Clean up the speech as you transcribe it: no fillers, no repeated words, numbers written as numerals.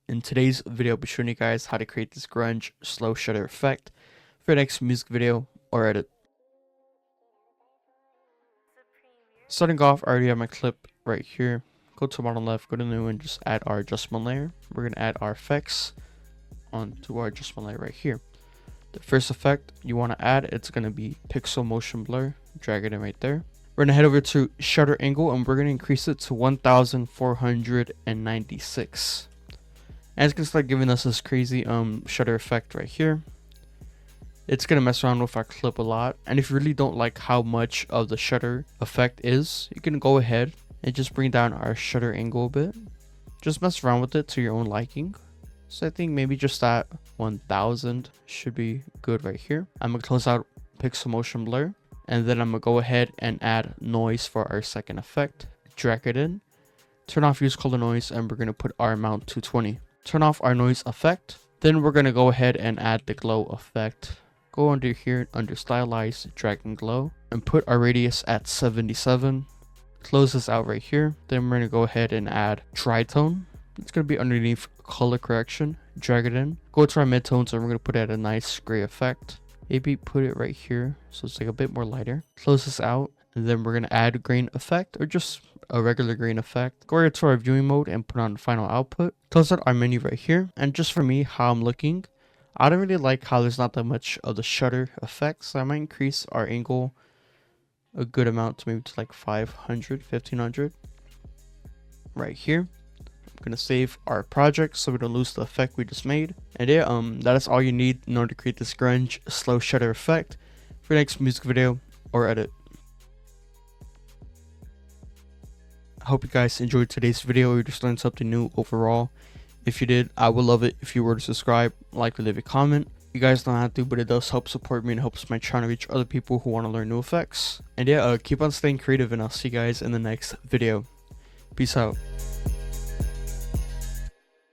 In today's video, I'll be showing you guys how to create this grunge slow shutter effect for your next music video or edit. Starting off, I already have my clip right here. Go to bottom left, go to new and just add our adjustment layer. We're going to add our effects onto our adjustment layer right here. The first effect you want to add, it's going to be pixel motion blur. Drag it in right there. We're going to head over to shutter angle and we're going to increase it to 1496. And it's going to start giving us this crazy shutter effect right here. It's going to mess around with our clip a lot. And if you really don't like how much of the shutter effect is, you can go ahead and just bring down our shutter angle a bit. Just mess around with it to your own liking. So I think maybe just that 1000 should be good right here. I'm going to close out pixel motion blur. And then I'm going to go ahead and add noise for our second effect. Drag it in. Turn off use color noise and we're going to put our amount to 20. Turn off our noise effect. Then we're going to go ahead and add the glow effect. Go under here, under stylize, drag and glow, and put our radius at 77. Close this out right here. Then we're going to go ahead and add tritone. It's going to be underneath color correction. Drag it in. Go to our midtones and we're going to put it at a nice gray effect. Maybe put it right here so it's like a bit more lighter. Close this out. And then we're going to add a grain effect or just a regular grain effect. Go right to our viewing mode and put on final output. Close out our menu right here. And just for me, how I'm looking, I don't really like how there's not that much of the shutter effect. So I might increase our angle a good amount to maybe to like 500, 1500 right here. I'm going to save our project so we don't lose the effect we just made. And yeah, that is all you need in order to create this grunge slow shutter effect for your next music video or edit. I hope you guys enjoyed today's video or you just learned something new overall. If you did, I would love it if you were to subscribe, like, or leave a comment. You guys don't have to, but it does help support me and helps my channel reach other people who want to learn new effects. And yeah, keep on staying creative and I'll see you guys in the next video. Peace out.